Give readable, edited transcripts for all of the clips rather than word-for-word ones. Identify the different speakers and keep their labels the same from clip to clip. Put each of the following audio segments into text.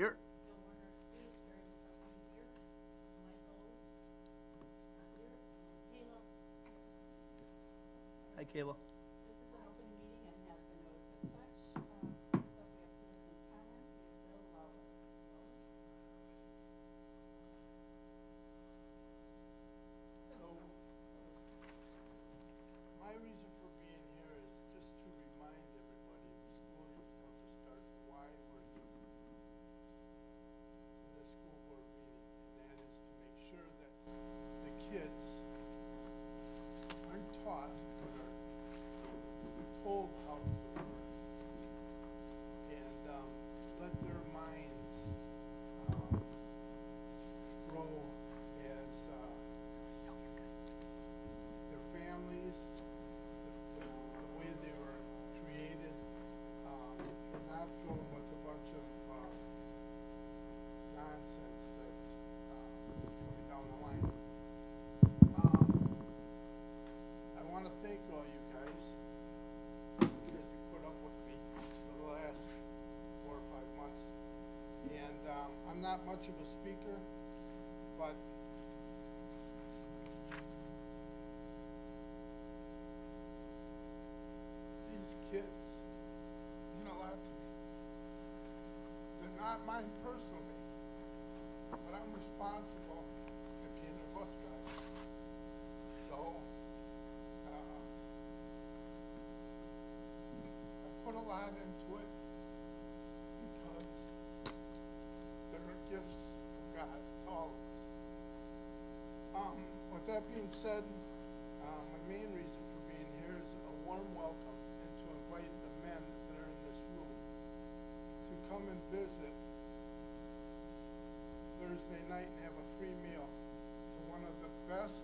Speaker 1: Here. Hi, Kayla.
Speaker 2: This is an open meeting and has been noticed as such. Next up, we have citizens' comments. We have Bill Lowell.
Speaker 3: Hello. My reason for being here is just to remind everybody the school year is about to start why we're here in this school board meeting, and that is to make sure that the kids aren't taught but are told how to learn and let their minds grow as their families, the way they were created, and not fill them with a bunch of nonsense that is coming down the line. I want to thank all you guys because you put up with me for the last 4 or 5 months. And I'm not much of a speaker, but these kids mean a lot to me. They're not mine personally, but I'm responsible for being their bus driver. So, I put a lot into it because they're gifts from God to all of us. With that being said, my main reason for being here is a warm welcome and to invite the men that are in this room to come and visit Thursday night and have a free meal to one of the best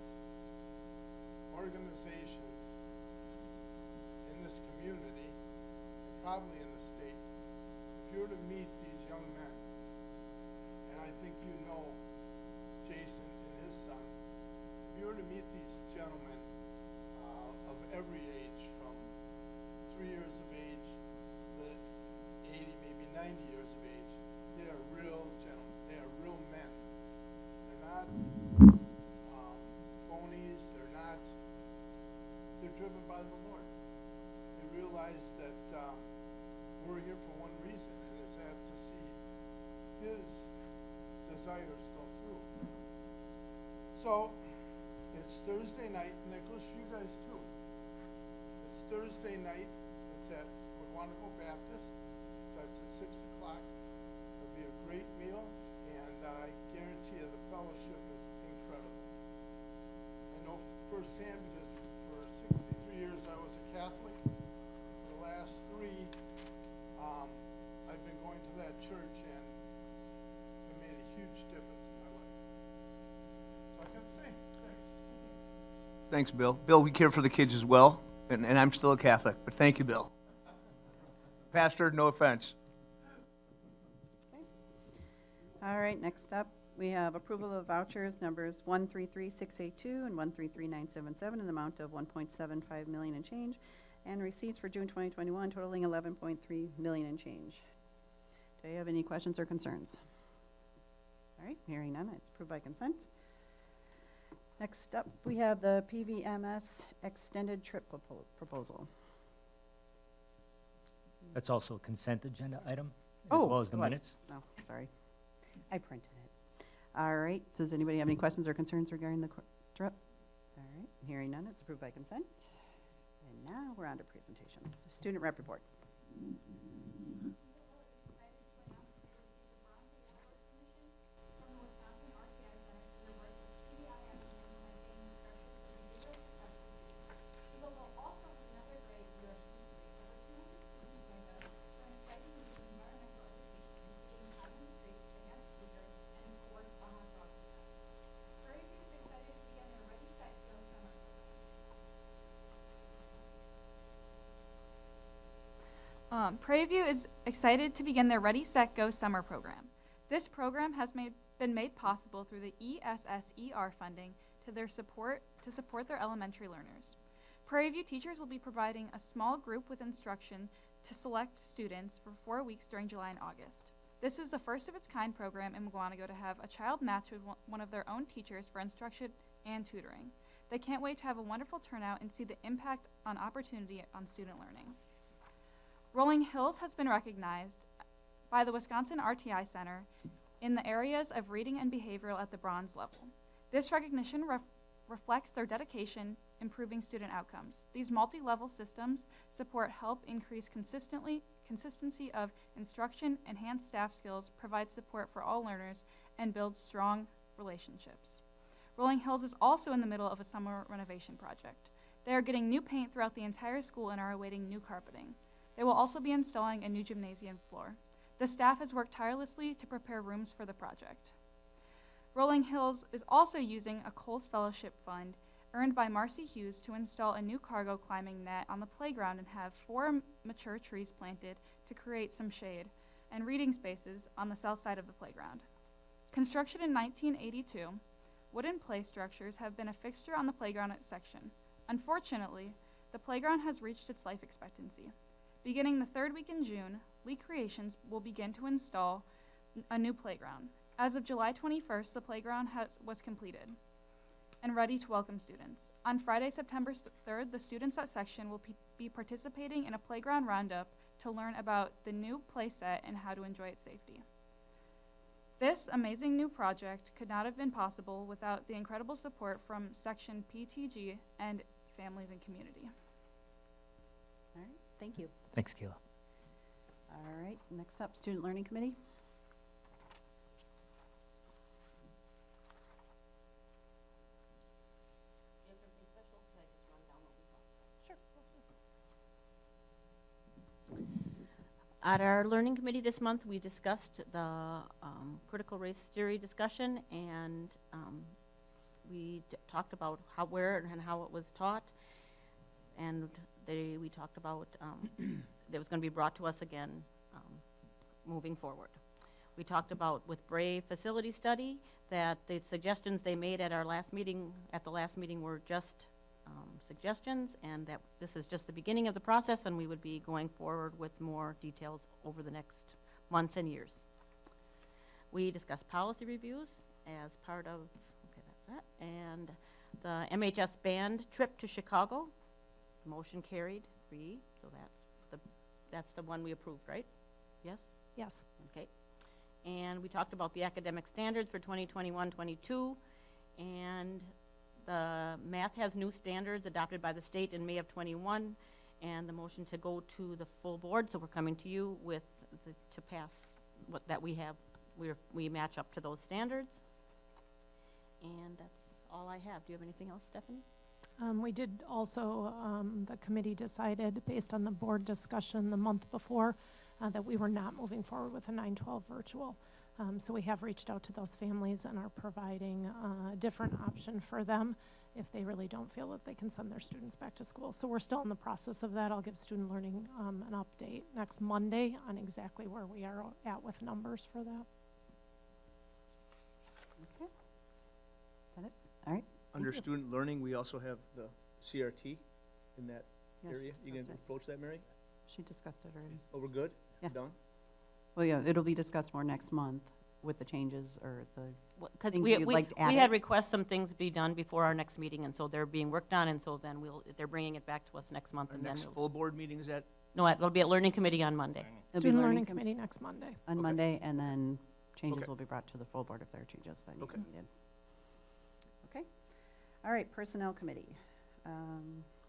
Speaker 3: organizations in this community, probably in the state. If you were to meet these young men, and I think you know Jason and his son, if you were to meet these gentlemen of every age, from 3 years of age to 80, maybe 90 years of age, they are real gentlemen. They are real men. They're not phonies. They're driven by the Lord. They realize that we're here for one reason, and it's that to see His desires go through. So, it's Thursday night, and that goes for you guys too. It's Thursday night. It's at Mukwonago Baptist. Starts at 6 o'clock. It'll be a great meal, and I guarantee you the fellowship is incredible. I know firsthand because for 63 years I was a Catholic. For the last 3, I've been going to that church, and it made a huge difference in my life. So I got to say, thanks.
Speaker 1: Thanks, Bill. Bill, we care for the kids as well, and I'm still a Catholic, but thank you, Bill. Pastor, no offense.
Speaker 2: Okay. All right, next up, we have approval of vouchers numbers 133682 and 133977 in the amount of 1.75 million and change, and receipts for June 2021 totaling 11.3 million and change. Do you have any questions or concerns? All right, hearing none, it's approved by consent. Next up, we have the PVMS extended trip proposal.
Speaker 4: That's also a consent agenda item, as
Speaker 2: Oh,
Speaker 4: well as the
Speaker 2: it was.
Speaker 4: minutes.
Speaker 2: Oh, sorry. I printed it. All right. Does anybody have any questions or concerns regarding the trip? All right. Hearing none, it's approved by consent. And now we're on to presentations. Student rep report.
Speaker 5: Prairie View is excited to begin their Ready, Set, Go summer program. This program has been made possible through the ESSER funding to support their elementary learners. Prairie View teachers will be providing a small group with instruction to select students for 4 weeks during July and August. This is the first of its kind program in Mukwonago to have a child matched with one of their own teachers for instruction and tutoring. They can't wait to have a wonderful turnout and see the impact on opportunity on student learning. Rolling Hills has been recognized by the Wisconsin RTI Center in the areas of reading and behavioral at the bronze level. This recognition reflects their dedication improving student outcomes. These multi-level systems support help increase consistency of instruction, enhance staff skills, provide support for all learners, and build strong relationships. Rolling Hills is also in the middle of a summer renovation project. They are getting new paint throughout the entire school and are awaiting new carpeting. They will also be installing a new gymnasium floor. The staff has worked tirelessly to prepare rooms for the project. Rolling Hills is also using a Coles Fellowship Fund earned by Marcy Hughes to install a new cargo climbing net on the playground and have 4 mature trees planted to create some shade and reading spaces on the south side of the playground. Construction in 1982, wooden play structures have been a fixture on the playground section. Unfortunately, the playground has reached its life expectancy. Beginning the 3rd week in June, Lee Creations will begin to install a new playground. As of July 21st, the playground was completed and ready to welcome students. On Friday, September 3rd, the students at section will be participating in a playground roundup to learn about the new play set and how to enjoy its safety. This amazing new project could not have been possible without the incredible support from section PTG and families and community.
Speaker 2: All right, thank you.
Speaker 4: Thanks, Kayla.
Speaker 2: All right, next up, Student Learning Committee.
Speaker 6: At our learning committee this month, we discussed the critical race theory discussion, and we talked about where and how it was taught, and we talked about that was going to be brought to us again moving forward. We talked about with Brave facility study that the suggestions they made at the last meeting were just suggestions, and that this is just the beginning of the process, and we would be going forward with more details over the next months and years. We discussed policy reviews as part of, okay, that's that, and the MHS band trip to Chicago. Motion carried 3, so that's the one we approved, right? Yes?
Speaker 7: Yes.
Speaker 6: Okay. And we talked about the academic standards for 2021-22, and the math has new standards adopted by the state in May of 21, and the motion to go to the full board. So we're coming to you with to pass that we have. We match up to those standards, and that's all I have. Do you have anything else, Stephanie?
Speaker 7: We did also, the committee decided, based on the board discussion the month before, that we were not moving forward with a 9/12 virtual. So we have reached out to those families and are providing a different option for them if they really don't feel that they can send their students back to school. So we're still in the process of that. I'll give Student Learning an update next Monday on exactly where we are at with numbers for that.
Speaker 2: Okay. Got it? All right.
Speaker 1: Under
Speaker 2: you.
Speaker 1: student learning, we also have the CRT in that
Speaker 2: Yeah,
Speaker 1: area.
Speaker 2: she
Speaker 1: You gonna
Speaker 2: discussed it.
Speaker 1: approach that, Mary?
Speaker 2: She discussed it already.
Speaker 1: Oh, we're good?
Speaker 2: Yeah.
Speaker 1: Done?
Speaker 2: Well, yeah, it'll be discussed more next month with the changes or the,
Speaker 6: Because
Speaker 2: Things
Speaker 6: we
Speaker 2: you'd like to add
Speaker 6: had
Speaker 2: in?
Speaker 6: requests some things to be done before our next meeting, and so they're being worked on, and so then they're bringing it back to us next month,
Speaker 1: Our
Speaker 6: and then
Speaker 1: next full board meeting is at,
Speaker 6: no, it'll be at Learning Committee on Monday.
Speaker 2: it'll be
Speaker 7: Student
Speaker 2: learning
Speaker 7: Learning
Speaker 2: com-
Speaker 7: Committee next Monday.
Speaker 2: on
Speaker 1: Okay.
Speaker 2: Monday, and then changes
Speaker 1: Okay.
Speaker 2: will be brought to the full board if there are changes that
Speaker 1: Okay.
Speaker 2: you needed. Okay. All right, Personnel Committee.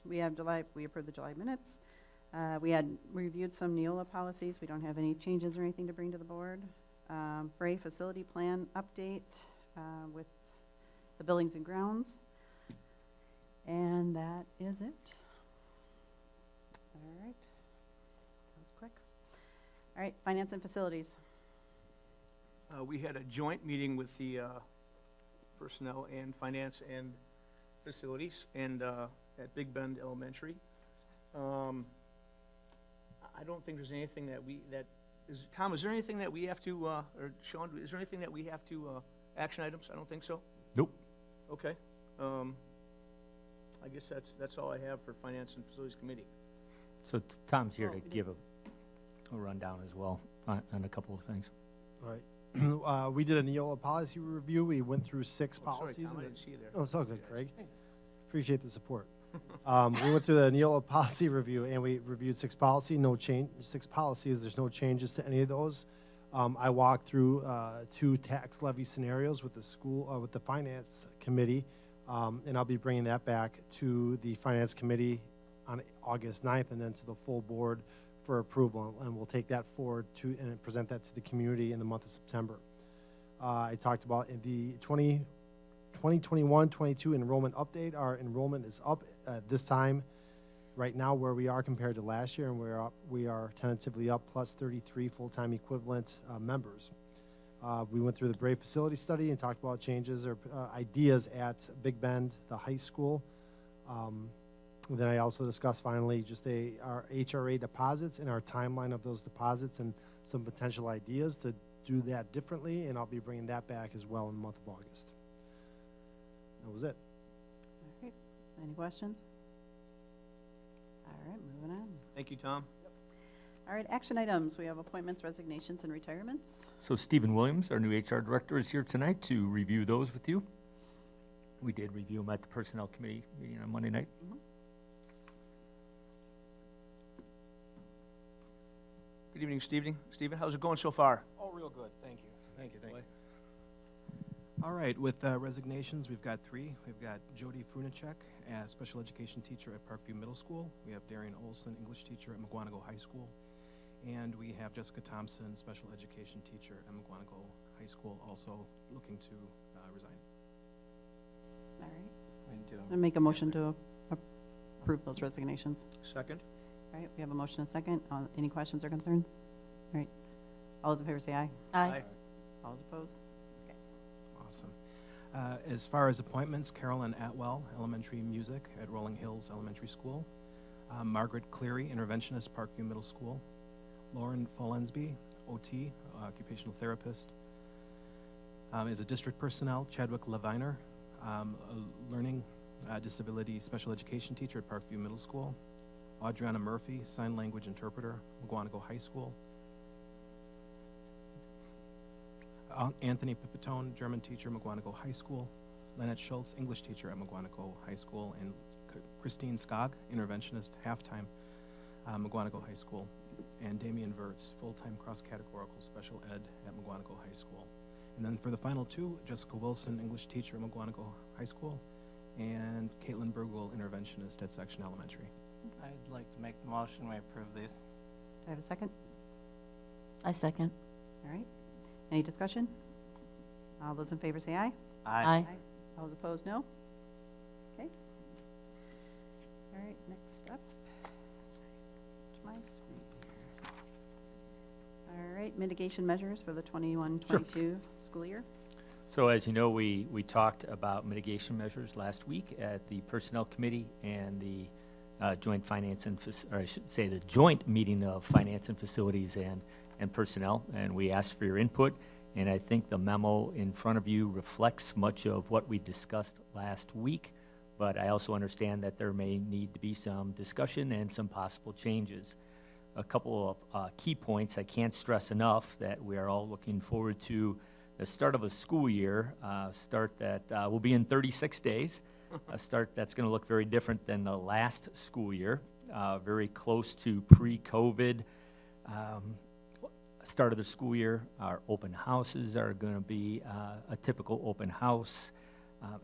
Speaker 2: We approved the July minutes. We had reviewed some Neola policies. We don't have any changes or anything to bring to the board. Bray Facility Plan update with the buildings and grounds. And that is it. All right. That was quick. All right, Finance and Facilities.
Speaker 1: we had a joint meeting with the personnel and finance and facilities and at Big Bend Elementary. I don't think there's anything Tom, is there anything that we have to, or Sean, is there anything that we have to, action items? I don't think so.
Speaker 4: Nope.
Speaker 1: Okay. I guess that's all I have for Finance and Facilities Committee.
Speaker 4: So Tom's here
Speaker 2: Oh,
Speaker 4: to
Speaker 2: we
Speaker 4: give a rundown as well on a couple of things.
Speaker 8: All right. We did a Neola policy review. We went through 6
Speaker 1: Oh, sorry,
Speaker 8: policies.
Speaker 1: Tom, I
Speaker 8: and
Speaker 1: didn't see you there.
Speaker 8: Oh, it's all good, Craig. Appreciate the support. We went through the Neola policy review, and we reviewed 6 policies. There's no changes to any of those. I walked through 2 tax levy scenarios with the school, with the finance committee, and I'll be bringing that back to the finance committee on August 9th, and then to the full board for approval, and we'll take that forward to and present that to the community in the month of September. I talked about in the 2021-22 enrollment update. Our enrollment is up this time right now where we are compared to last year, and we are tentatively up plus 33 full-time equivalent members. We went through the Brave facility study and talked about changes or ideas at Big Bend, the high school. Then I also discussed finally just our HRA deposits and our timeline of those deposits and some potential ideas to do that differently, and I'll be bringing that back as well in the month of August. That was it.
Speaker 2: All right. Any questions? All right, moving on.
Speaker 1: Thank you, Tom.
Speaker 2: All right, action items. We have appointments, resignations, and retirements.
Speaker 4: So Stephen Williams, our new HR director, is here tonight to review those with you. We did review them at the Personnel Committee meeting on Monday night.
Speaker 1: Good evening, Stephen, how's it going so far?
Speaker 9: Oh, real good. Thank you. Thank you. All right, with resignations, we've got 3. We've got Jody Frunacek as special education teacher at Parkview Middle School. We have Darian Olson, English teacher at Mukwonago High School. And we have Jessica Thompson, special education teacher at Mukwonago High School, also looking to resign.
Speaker 2: All right. I'll make a motion to approve those resignations.
Speaker 1: Second?
Speaker 2: All right, we have a motion and a second. Any questions or concerns? All right. All those in favor say aye.
Speaker 1: Aye.
Speaker 2: All those opposed?
Speaker 9: Awesome. As far as appointments, Carolyn Atwell, elementary music at Rolling Hills Elementary School. Margaret Cleary, interventionist, Parkview Middle School. Lauren Follensby, OT, occupational therapist. Is a district personnel, Chadwick Leviner, a learning disability special education teacher at Parkview Middle School. Audriana Murphy, sign language interpreter, Mukwonago High School. Anthony Pipitone, German teacher, Mukwonago High School. Lynette Schultz, English teacher at Mukwonago High School. And Christine Skog, interventionist, half-time, Mukwonago High School. And Damian Verts, full-time cross-categorical special ed at Mukwonago High School. And then for the final 2, Jessica Wilson, English teacher at Mukwonago High School. And Caitlin Burgwell, interventionist at Section Elementary.
Speaker 10: I'd like to make the motion, we approve these.
Speaker 2: Do I have a second?
Speaker 6: I second.
Speaker 2: All right. Any discussion? All those in favor say aye.
Speaker 6: Aye.
Speaker 2: All those opposed, no? Okay. All right, next up. To my screen here. All right, mitigation measures for the 21-22 school year.
Speaker 4: So as you know, we talked about mitigation measures last week at the Personnel Committee and the joint finance and, or I should say the joint meeting of finance and facilities and personnel, and we asked for your input, and I think the memo in front of you reflects much of what we discussed last week, but I also understand that there may need to be some discussion and some possible changes. A couple of key points I can't stress enough that we are all looking forward to the start of a school year, start that will be in 36 days, a start that's going to look very different than the last school year, very close to pre-COVID start of the school year. Our open houses are going to be a typical open house,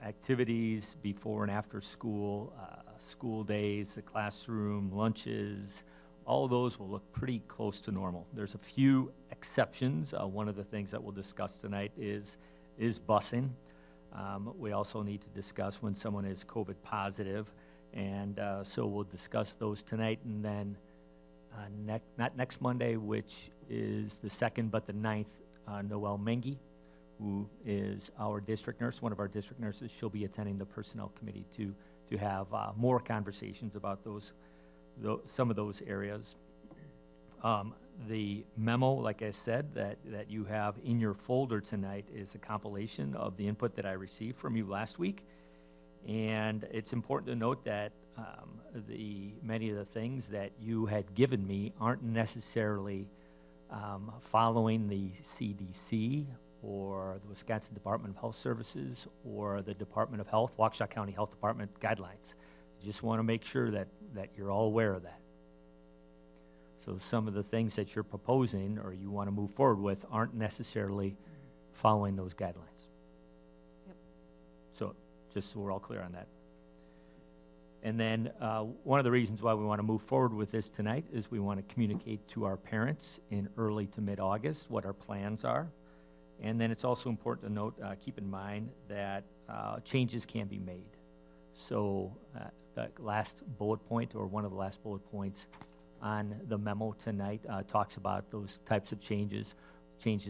Speaker 4: activities before and after school, school days, the classroom, lunches, all of those will look pretty close to normal. There's a few exceptions. One of the things that we'll discuss tonight is busing. We also need to discuss when someone is COVID positive, and so we'll discuss those tonight, and then not next Monday, which is the 2nd, but the 9th, Noelle Mengi, who is our district nurse, one of our district nurses. She'll be attending the Personnel Committee to have more conversations about some of those areas. The memo, like I said, that you have in your folder tonight is a compilation of the input that I received from you last week. And it's important to note that many of the things that you had given me aren't necessarily following the CDC or the Wisconsin Department of Health Services or the Department of Health, Waukesha County Health Department guidelines. Just want to make sure that you're all aware of that. So some of the things that you're proposing or you want to move forward with aren't necessarily following those guidelines.
Speaker 2: Yep.
Speaker 4: So just so we're all clear on that. And then one of the reasons why we want to move forward with this tonight is we want to communicate to our parents in early to mid-August what our plans are. And then it's also important to note, keep in mind that changes can be made. So the last bullet point, or one of the last bullet points on the memo tonight, talks about those types of changes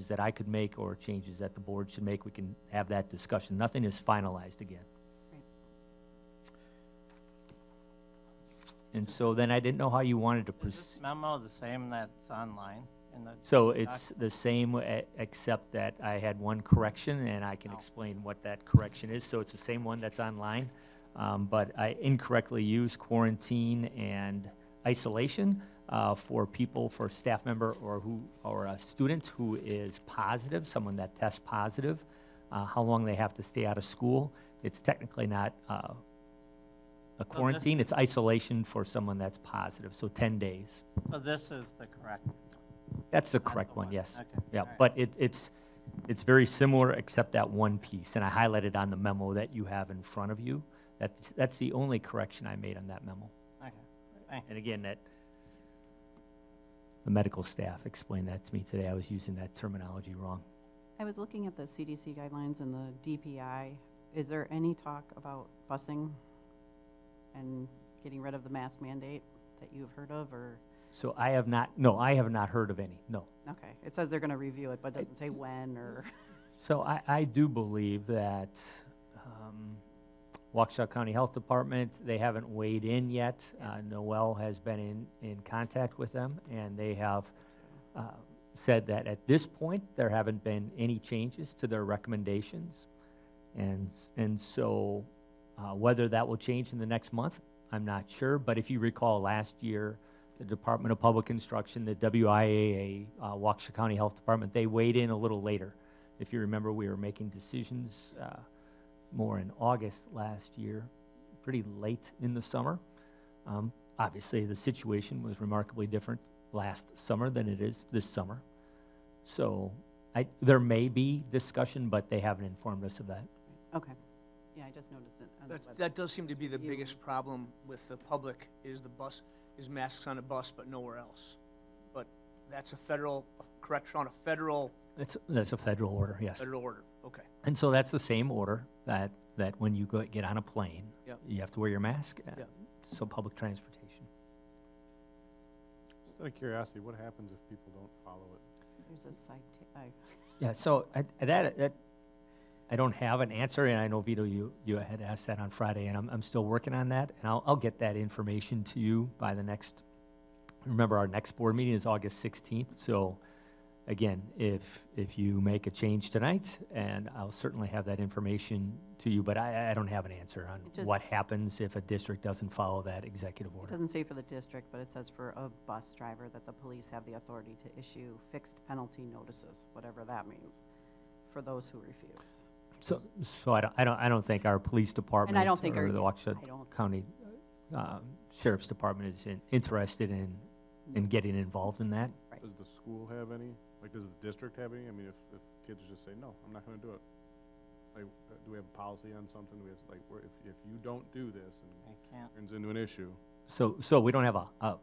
Speaker 4: that I could make or changes that the board should make. We can have that discussion. Nothing is finalized again. And so then I didn't know how you wanted to
Speaker 10: Is
Speaker 4: proceed.
Speaker 10: this memo the same that's online in the?
Speaker 4: So it's the same, except that I had one correction, and I can
Speaker 10: Oh.
Speaker 4: explain what that correction is. So it's the same one that's online, but I incorrectly used quarantine and isolation for people, for a staff member or a student who is positive, someone that tests positive, how long they have to stay out of school. It's technically not a quarantine, it's isolation for someone that's positive, so 10 days.
Speaker 10: So this is the correct?
Speaker 4: That's the
Speaker 10: That's
Speaker 4: correct
Speaker 10: the
Speaker 4: one,
Speaker 10: one.
Speaker 4: yes.
Speaker 10: Okay,
Speaker 4: Yeah,
Speaker 10: all right.
Speaker 4: but it's very similar except that one piece, and I highlighted on the memo that you have in front of you. That's the only correction I made on that memo.
Speaker 10: Okay, thank you.
Speaker 4: And again, the medical staff explained that to me today. I was using that terminology wrong.
Speaker 2: I was looking at the CDC guidelines and the DPI. Is there any talk about busing and getting rid of the mask mandate that you've heard of, or?
Speaker 4: So I have not heard of any, no.
Speaker 2: Okay, it says they're gonna review it, but it doesn't say when or.
Speaker 4: So I do believe that Waukesha County Health Department, they haven't weighed in yet. Noel has been in contact with them, and they have said that at this point, there haven't been any changes to their recommendations. And so whether that will change in the next month, I'm not sure. But if you recall last year, the Department of Public Instruction, the WIAA, Waukesha County Health Department, they weighed in a little later. If you remember, we were making decisions more in August last year, pretty late in the summer. Obviously, the situation was remarkably different last summer than it is this summer. So there may be discussion, but they haven't informed us of that.
Speaker 2: Okay, yeah, I just noticed it on the website.
Speaker 1: That does seem to be the
Speaker 2: Review.
Speaker 1: biggest problem with the public, is masks on a bus, but nowhere else. But that's a federal, correct, Sean, a federal
Speaker 4: That's a federal order, yes.
Speaker 1: order, okay.
Speaker 4: And so that's the same order that when you get on a plane,
Speaker 1: Yep.
Speaker 4: you have to wear your mask.
Speaker 1: Yep.
Speaker 4: So public transportation.
Speaker 11: Just out of curiosity, what happens if people don't follow it?
Speaker 2: There's a
Speaker 4: Yeah, so I don't have an answer, and I know, Vito, you had asked that on Friday, and I'm still working on that, and I'll get that information to you by the next, remember, our next board meeting is August 16th, so again, if you make a change tonight, and I'll certainly have that information to you, but I don't have an answer on
Speaker 2: It just-
Speaker 4: what happens if a district doesn't follow that executive
Speaker 2: It
Speaker 4: order.
Speaker 2: doesn't say for the district, but it says for a bus driver that the police have the authority to issue fixed penalty notices, whatever that means, for those who refuse.
Speaker 4: So I don't think our police department
Speaker 2: don't think
Speaker 4: or
Speaker 2: our-
Speaker 4: the
Speaker 2: I
Speaker 4: Waukesha
Speaker 2: don't-
Speaker 4: County Sheriff's Department is interested in getting involved in that.
Speaker 2: Right.
Speaker 11: Does the school have any? Like, does the district have any? I mean, if kids just say, no, I'm not gonna do it. Like, do we have a policy on something? Do we have, like, where if you don't do this and
Speaker 10: I can't.
Speaker 11: it turns into an issue?
Speaker 4: So we don't have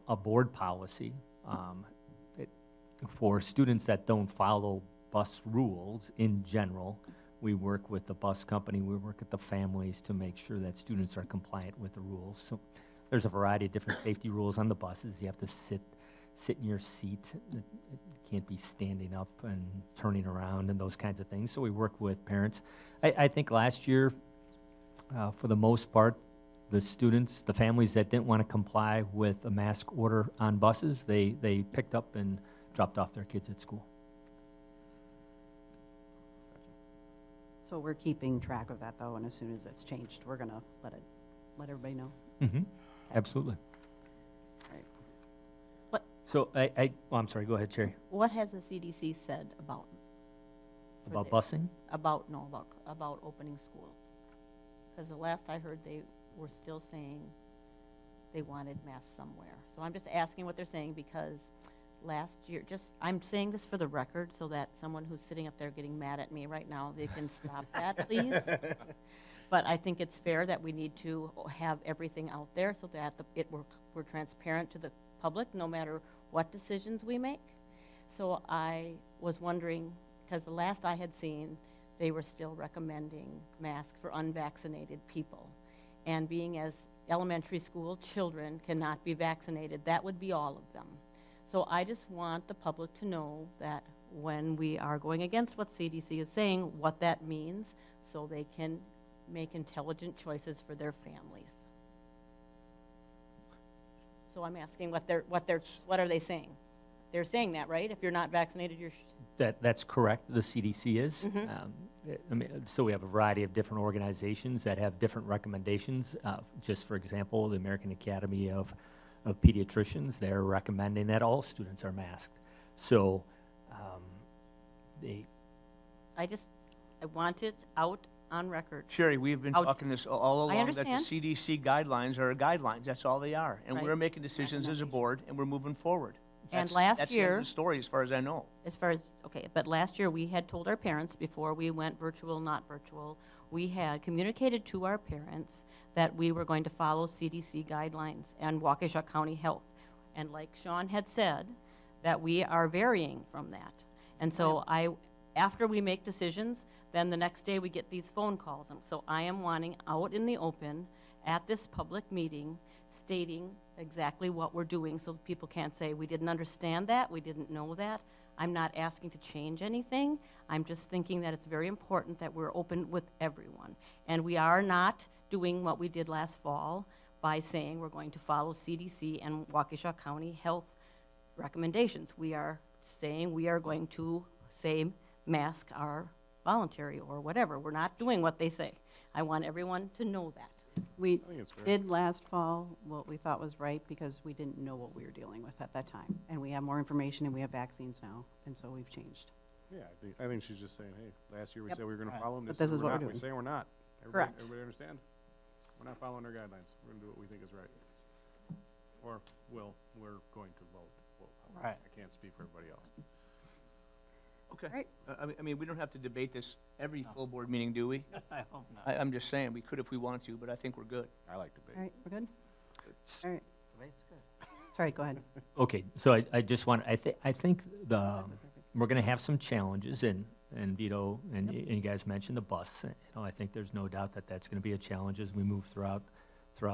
Speaker 4: a board policy. For students that don't follow bus rules in general, we work with the bus company, we work with the families to make sure that students are compliant with the rules. So there's a variety of different safety rules on the buses. You have to sit in your seat. It can't be standing up and turning around and those kinds of things. So we work with parents. I think last year, for the most part, the students, the families that didn't want to comply with a mask order on buses, they picked up and dropped off their kids at school.
Speaker 2: So we're keeping track of that, though, and as soon as it's changed, we're gonna let everybody know.
Speaker 4: Absolutely.
Speaker 2: Right.
Speaker 4: So well, I'm sorry, go ahead, Sherry.
Speaker 6: What has the CDC said about? for
Speaker 4: About
Speaker 6: the-
Speaker 4: busing?
Speaker 6: About opening schools? Because the last I heard, they were still saying they wanted masks somewhere. So I'm just asking what they're saying because last year, I'm saying this for the record so that someone who's sitting up there getting mad at me right now, they can stop that, please. But I think it's fair that we need to have everything out there so that we're transparent to the public, no matter what decisions we make. So I was wondering, because the last I had seen, they were still recommending masks for unvaccinated people. And being as elementary school children cannot be vaccinated, that would be all of them. So I just want the public to know that when we are going against what CDC is saying, what that means, so they can make intelligent choices for their families. So I'm asking what are they saying? They're saying that, right? If you're not vaccinated, you're...
Speaker 4: That's correct, the CDC is. So we have a variety of different organizations that have different recommendations. Just for example, the American Academy of Pediatricians, they're recommending that all students are masked. So
Speaker 6: I want it out on record.
Speaker 1: Sherry, we've been
Speaker 6: Out-
Speaker 1: talking this all
Speaker 6: I
Speaker 1: along, that the
Speaker 6: understand.
Speaker 1: CDC guidelines are guidelines, that's all they are. And
Speaker 6: Right.
Speaker 1: we're making decisions as a board, and we're moving forward.
Speaker 6: And
Speaker 1: That's-
Speaker 6: last
Speaker 1: That's the end
Speaker 6: year-
Speaker 1: of the story, as far as I know.
Speaker 6: As far as, okay, but last year we had told our parents before we went virtual, not virtual, we had communicated to our parents that we were going to follow CDC guidelines and Waukesha County Health. And like Sean had said, that we are varying from that. And so after we make decisions, then the next day we get these phone calls. And so I am wanting out in the open at this public meeting stating exactly what we're doing so people can't say, we didn't understand that, we didn't know that. I'm not asking to change anything. I'm just thinking that it's very important that we're open with everyone. And we are not doing what we did last fall by saying we're going to follow CDC and Waukesha County Health recommendations. We are saying we are going to say masks are voluntary or whatever. We're not doing what they say. I want everyone to know that.
Speaker 2: We
Speaker 11: I think it's fair.
Speaker 2: did last fall what we thought was right because we didn't know what we were dealing with at that time. And we have more information and we have vaccines now, and so we've changed.
Speaker 11: Yeah, I think she's just saying, hey, last year we
Speaker 2: Yep.
Speaker 11: said we were gonna
Speaker 10: Right.
Speaker 11: follow them.
Speaker 2: But this is what we're doing.
Speaker 11: We're saying we're not.
Speaker 2: Correct.
Speaker 11: Everybody understand? We're not following their guidelines. We're gonna do what we think is right. Or, we're going to vote.
Speaker 10: Right.
Speaker 11: I can't speak for everybody else.
Speaker 1: Okay.
Speaker 2: Right.
Speaker 1: I mean, we don't have to debate this every full board meeting, do we?
Speaker 10: I hope not.
Speaker 1: I'm just saying, we could if we wanted to, but I think we're good.
Speaker 11: I like debate.
Speaker 2: All right, we're good? All right,
Speaker 10: Debate's good.
Speaker 2: sorry, go ahead.
Speaker 4: Okay, so I just want, I think we're gonna have some challenges, and Vito, and you guys mentioned the bus. I think there's no doubt that that's gonna be a challenge as we move throughout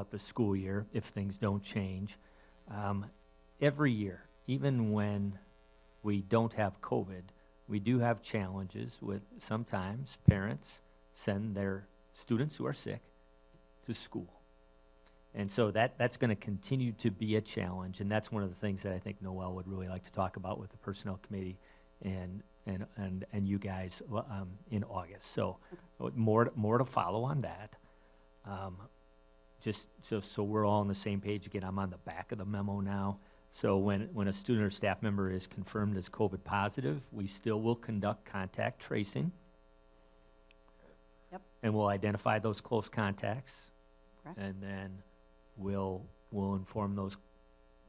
Speaker 4: the school year, if things don't change. Every year, even when we don't have COVID, we do have challenges with, sometimes parents send their students who are sick to school. And so that's going to continue to be a challenge, and that's one of the things that I think Noel would really like to talk about with the Personnel Committee and you guys in August. So more to follow on that. Just so we're all on the same page, again, I'm on the back of the memo now. So when a student or staff member is confirmed as COVID positive, we still will conduct contact tracing.
Speaker 2: Yep.
Speaker 4: And we'll identify those close contacts.
Speaker 2: Correct.
Speaker 4: And then we'll inform those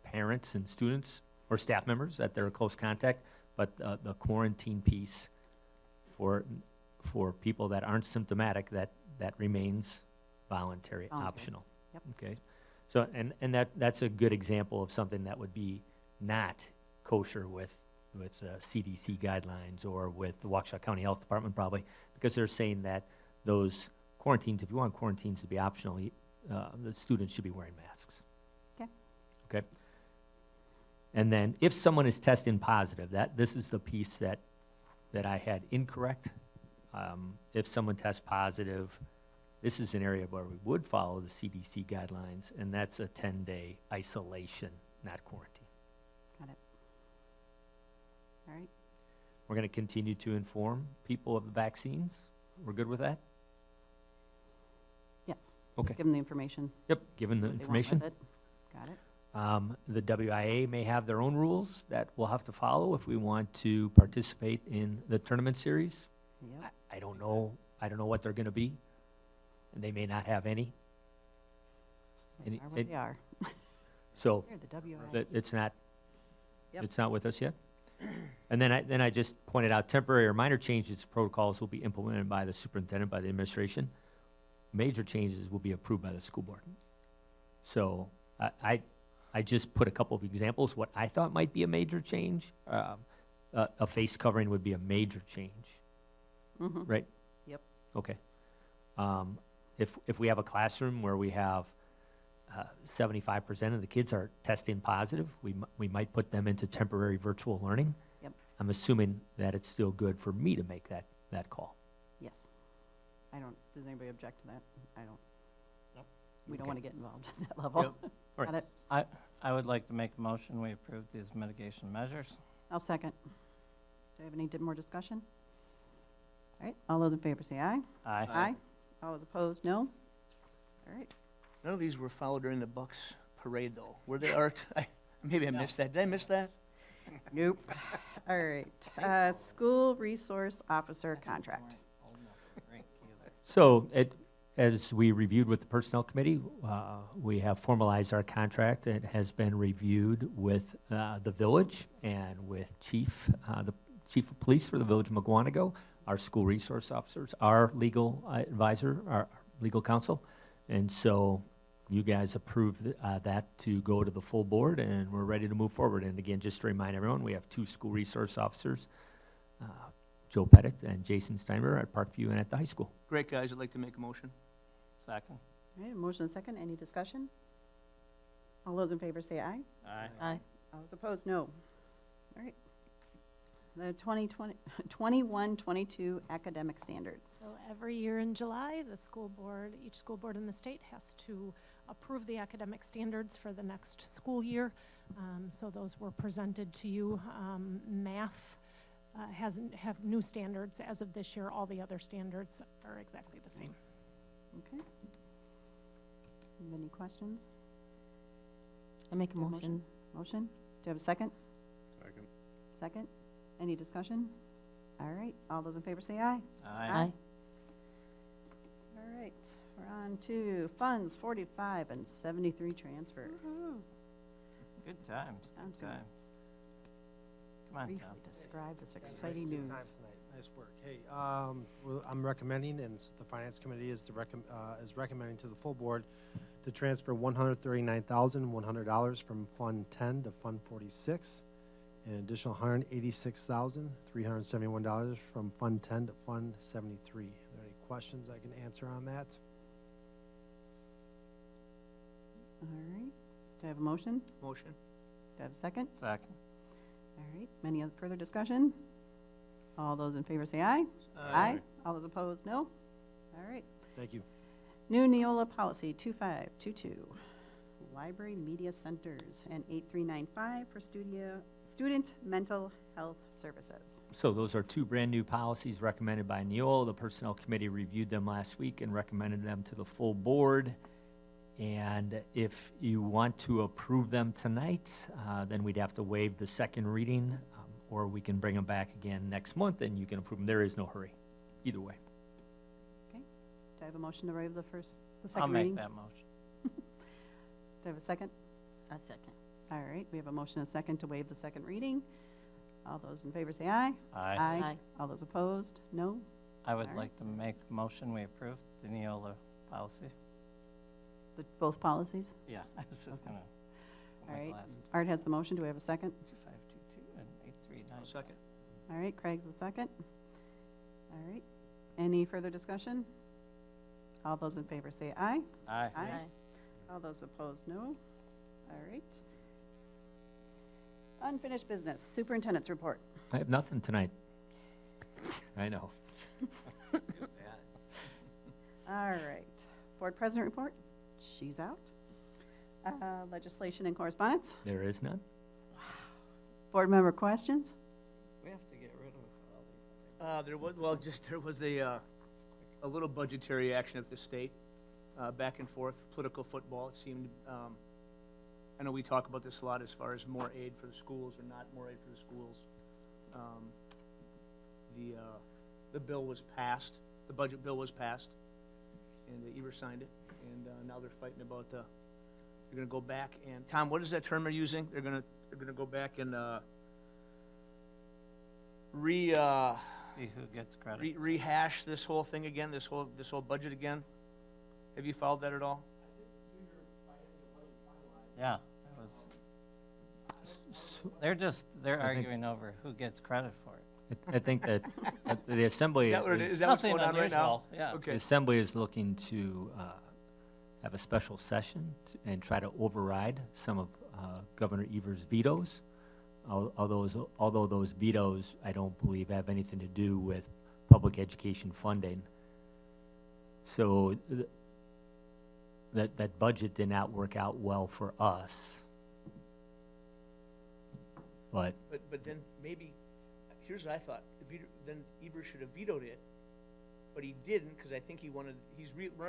Speaker 4: parents and students or staff members that they're a close contact, but the quarantine piece for people that aren't symptomatic, that remains voluntary,
Speaker 2: Voluntary.
Speaker 4: optional.
Speaker 2: Yep.
Speaker 4: Okay, so and that's a good example of something that would be not kosher with CDC guidelines or with the Waukesha County Health Department probably, because they're saying that those quarantines, if you want quarantines to be optional, the students should be wearing masks.
Speaker 2: Okay.
Speaker 4: Okay. And then if someone is testing positive, this is the piece that I had incorrect. If someone tests positive, this is an area where we would follow the CDC guidelines, and that's a 10-day isolation, not quarantine.
Speaker 2: Got it. All right,
Speaker 4: We're going to continue to inform people of the vaccines. We're good with that?
Speaker 2: yes.
Speaker 4: Okay.
Speaker 2: Just give them the information.
Speaker 4: Yep, given the
Speaker 2: what they want with
Speaker 4: information.
Speaker 2: it. Got it.
Speaker 4: The WIA may have their own rules that we'll have to follow if we want to participate in the tournament series.
Speaker 2: Yep.
Speaker 4: I don't know what they're gonna be, and they may not have any.
Speaker 2: They
Speaker 4: Any-
Speaker 2: are what
Speaker 4: it-
Speaker 2: they are.
Speaker 4: So,
Speaker 2: Here, the WI.
Speaker 4: it's not,
Speaker 2: Yep.
Speaker 4: it's not with us yet. And then I just pointed out temporary or minor changes to protocols will be implemented by the superintendent, by the administration. Major changes will be approved by the school board. So I just put a couple of examples, what I thought might be a major change. A face covering would be a major change,
Speaker 2: Mhm.
Speaker 4: right?
Speaker 2: Yep.
Speaker 4: Okay. If we have a classroom where we have 75% of the kids are testing positive, we might put them into temporary virtual learning.
Speaker 2: Yep.
Speaker 4: I'm assuming that it's still good for me to make that call.
Speaker 2: Yes. Does anybody object to that? I don't.
Speaker 10: Nope.
Speaker 2: We don't
Speaker 4: Okay.
Speaker 2: want to get involved at that level.
Speaker 1: Yep.
Speaker 4: All right.
Speaker 2: Got it?
Speaker 10: I would like to make a motion, we approve these mitigation measures.
Speaker 2: I'll second. Do you have any more discussion? All right, all those in favor say aye.
Speaker 10: Aye.
Speaker 2: All those opposed, no? All right.
Speaker 1: None of these were followed during the Bucks parade, though. Were they, Art? Maybe I
Speaker 10: No.
Speaker 1: missed that. Did I miss that?
Speaker 2: Nope. All right, school resource officer contract.
Speaker 4: So as we reviewed with the Personnel Committee, we have formalized our contract. It has been reviewed with the village and with the Chief of Police for the Village of Mukwonago, our school resource officers, our legal advisor, our legal counsel. And so you guys approved that to go to the full board, and we're ready to move forward. And again, just to remind everyone, we have 2 school resource officers, Joe Pettit and Jason Steimer at Parkview and at the high school.
Speaker 1: Great, guys. I'd like to make a motion.
Speaker 10: Second.
Speaker 2: All right, motion and second, any discussion? All those in favor say aye.
Speaker 10: Aye.
Speaker 6: Aye.
Speaker 2: All those opposed, no. All right. The 21-22 academic standards.
Speaker 7: So every year in July, each school board in the state has to approve the academic standards for the next school year. So those were presented to you. Math have new standards as of this year. All the other standards are exactly the same.
Speaker 2: Okay. Any questions?
Speaker 6: I make a
Speaker 2: Do you have
Speaker 6: motion.
Speaker 2: Motion? Do you have a second?
Speaker 11: Second.
Speaker 2: Second? Any discussion? All right, all those in favor say aye.
Speaker 6: Aye.
Speaker 2: All right, we're on to funds 45 and 73 transfer.
Speaker 10: Good times,
Speaker 2: Sounds
Speaker 10: good
Speaker 2: good.
Speaker 10: times. Come on,
Speaker 2: Briefly
Speaker 10: Tom.
Speaker 2: describe this exciting news.
Speaker 8: Good time tonight. Nice work. Hey, I'm recommending, and the Finance Committee is recommending to the full board to transfer $139,100 from Fund 10 to Fund 46, and an additional $186,371 from Fund 10 to Fund 73. Are there any questions I can answer on that?
Speaker 2: All right, do I have a motion?
Speaker 1: Motion.
Speaker 2: Do I have a second?
Speaker 10: Second.
Speaker 2: All right, any other further discussion? All those in favor say aye. All those opposed, no? All right.
Speaker 8: Thank you.
Speaker 2: New Neola policy 2522, library media centers, and 8395 for student mental health services.
Speaker 4: So those are 2 brand-new policies recommended by Neola. The Personnel Committee reviewed them last week and recommended them to the full board. And if you want to approve them tonight, then we'd have to waive the second reading, or we can bring them back again next month and you can approve them. There is no hurry, either way.
Speaker 2: Do I have a motion to waive the
Speaker 10: I'll
Speaker 2: second
Speaker 10: make
Speaker 2: reading?
Speaker 10: that motion.
Speaker 2: Do I have a second?
Speaker 6: A second.
Speaker 2: All right, we have a motion and a second to waive the second reading. All those in favor say aye.
Speaker 10: Aye.
Speaker 2: All those opposed, no?
Speaker 10: I would
Speaker 2: All right.
Speaker 10: like to make a motion, we approve the Neola policy.
Speaker 2: Both policies?
Speaker 10: Yeah, I was just gonna.
Speaker 2: All right, Art has the motion, do we have a second?
Speaker 10: 2522 and 839.
Speaker 1: Second.
Speaker 2: All right, Craig's the second. All right, any further discussion? All those in favor say aye.
Speaker 10: Aye.
Speaker 2: All those opposed, no. All right. Unfinished business, superintendent's report.
Speaker 4: I have nothing tonight. I know.
Speaker 2: All right, board president report, she's out. Legislation and correspondence,
Speaker 4: There is none.
Speaker 2: board member questions.
Speaker 10: We have to get rid of all these.
Speaker 1: There was a little budgetary action at the state, back and forth, political football. It seemed I know we talk about this a lot as far as more aid for the schools or not more aid for the schools. The bill was passed, the budget bill was passed, and Eber signed it, and now they're fighting about they're gonna go back and, Tom, what is that term they're using? They're gonna go back and
Speaker 10: See who gets credit.
Speaker 1: rehash this whole thing again, this whole budget again? Have you followed that at all?
Speaker 10: Yeah. They're arguing over who gets credit for it.
Speaker 4: I think that the Assembly
Speaker 1: Is that what it is? Is that what's
Speaker 10: Nothing
Speaker 1: going on right now?
Speaker 10: unusual, yeah.
Speaker 4: The
Speaker 1: Okay.
Speaker 4: Assembly is looking to have a special session and try to override some of Governor Evers' vetoes. Although those vetoes, I don't believe, have anything to do with public education funding. So that budget did not work out well for us. But
Speaker 1: But then maybe, here's what I thought, then Eber should have vetoed it, but he didn't, because I think he's running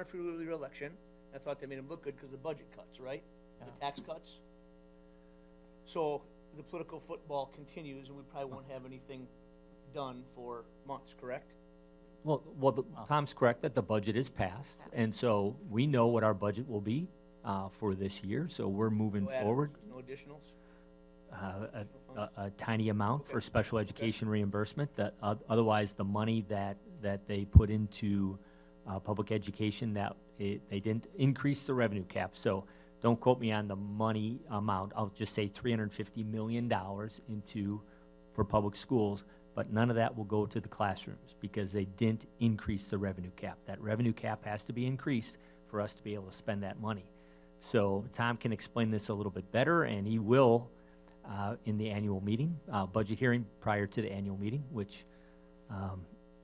Speaker 1: for re-election. I thought they made him look good because of the budget cuts, right? The tax cuts. So the political football continues, and we probably won't have anything done for months, correct?
Speaker 4: Tom's correct that the budget is passed, and so we know what our budget will be for this year, so we're moving
Speaker 1: No add-ons,
Speaker 4: forward.
Speaker 1: No additionals?
Speaker 4: A tiny amount for special education reimbursement, that otherwise the money that they put into public education, they didn't increase the revenue cap. So don't quote me on the money amount. I'll just say $350 million for public schools, but none of that will go to the classrooms because they didn't increase the revenue cap. That revenue cap has to be increased for us to be able to spend that money. So Tom can explain this a little bit better, and he will in the annual meeting, budget hearing prior to the annual meeting, which I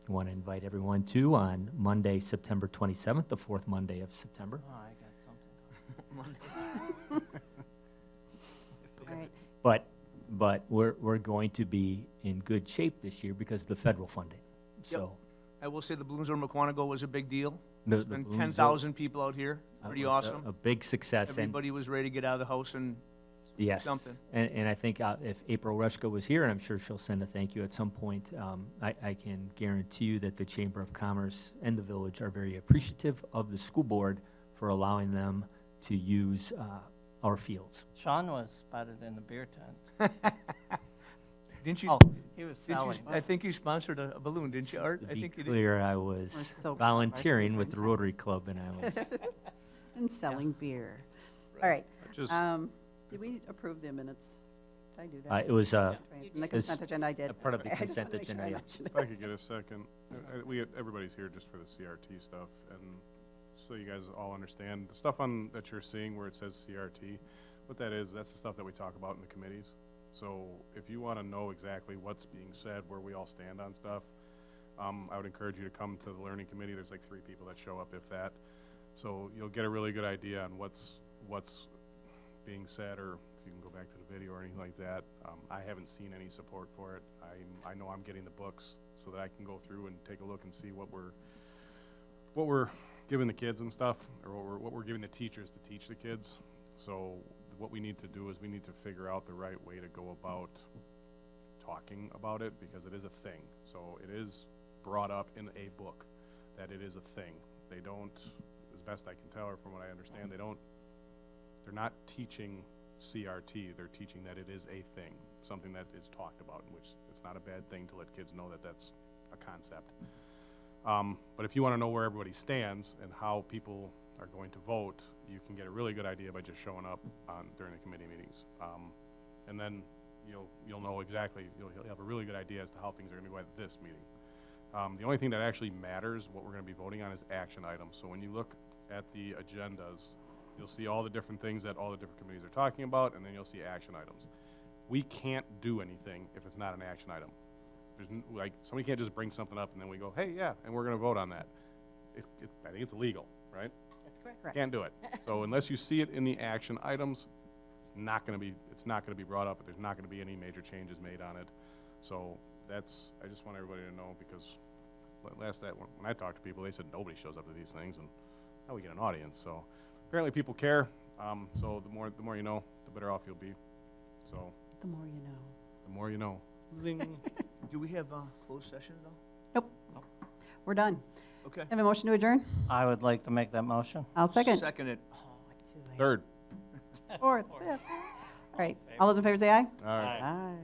Speaker 4: want to invite everyone to on Monday, September 27th, the fourth Monday of September.
Speaker 10: Oh, I got something.
Speaker 2: All right.
Speaker 4: But we're going to be in good shape this year because of the federal funding.
Speaker 1: Yep.
Speaker 4: So
Speaker 1: I will say the balloons over Mukwonago was a big deal.
Speaker 4: the
Speaker 1: There's been
Speaker 4: balloons
Speaker 1: 10,000 people out here, pretty
Speaker 4: was
Speaker 1: awesome.
Speaker 4: a big success. And
Speaker 1: Everybody was ready to get out of the house and
Speaker 4: yes,
Speaker 1: something.
Speaker 4: And I think if April Rushko was here, and I'm sure she'll send a thank you at some point, I can guarantee you that the Chamber of Commerce and the village are very appreciative of the school board for allowing them to use our fields.
Speaker 10: Sean was spotted in the beer tent.
Speaker 1: Didn't you?
Speaker 10: Oh, he was selling.
Speaker 1: I think you sponsored a balloon, didn't you, Art?
Speaker 4: To
Speaker 1: I
Speaker 4: be
Speaker 1: think you did.
Speaker 4: clear, I was
Speaker 2: We're so
Speaker 4: volunteering
Speaker 2: far
Speaker 4: with the
Speaker 2: super
Speaker 4: Rotary Club, and I was
Speaker 2: And selling beer. All right.
Speaker 11: Just,
Speaker 2: Did we approve the minutes? Did I do that?
Speaker 4: it was
Speaker 2: Right, in the consent agenda, I did.
Speaker 4: a part of the
Speaker 2: Okay, I just
Speaker 4: consent
Speaker 2: wanna make sure I
Speaker 4: agenda.
Speaker 2: mentioned it.
Speaker 11: if I could get a second, everybody's here just for the CRT stuff, and so you guys all understand, the stuff that you're seeing where it says CRT, what that is, that's the stuff that we talk about in the committees. So if you want to know exactly what's being said, where we all stand on stuff, I would encourage you to come to the learning committee. There's like 3 people that show up, if that. So you'll get a really good idea on what's being said, or if you can go back to the video or anything like that. I haven't seen any support for it. I know I'm getting the books so that I can go through and take a look and see what we're giving the kids and stuff, or what we're giving the teachers to teach the kids. So what we need to do is we need to figure out the right way to go about talking about it, because it is a thing. So it is brought up in a book that it is a thing. They don't, as best I can tell, or from what I understand, they're not teaching CRT. They're teaching that it is a thing, something that is talked about, in which it's not a bad thing to let kids know that that's a concept. But if you want to know where everybody stands and how people are going to vote, you can get a really good idea by just showing up during the committee meetings. And then you'll know exactly, you'll have a really good idea as to how things are going to go at this meeting. The only thing that actually matters, what we're going to be voting on, is action items. So when you look at the agendas, you'll see all the different things that all the different committees are talking about, and then you'll see action items. We can't do anything if it's not an action item. Like, somebody can't just bring something up and then we go, hey, yeah, and we're going to vote on that. I think it's illegal, right?
Speaker 6: That's correct.
Speaker 11: Can't do it. So unless you see it in the action items, it's not going to be brought up. There's not going to be any major changes made on it. So I just want everybody to know, because when I talk to people, they said nobody shows up to these things, and now we get an audience. So apparently people care. So the more you know, the better off you'll be. So
Speaker 2: The more you know.
Speaker 11: the more you know. Zing.
Speaker 1: Do we have, closed session though?
Speaker 2: Nope. We're done.
Speaker 1: Okay.
Speaker 2: Have a motion to adjourn?
Speaker 10: I would like to make that motion.
Speaker 2: I'll second.
Speaker 1: Second it.
Speaker 11: Third.
Speaker 2: Fourth, fifth. All right, all those in favor say aye.
Speaker 11: All right.
Speaker 2: Aye.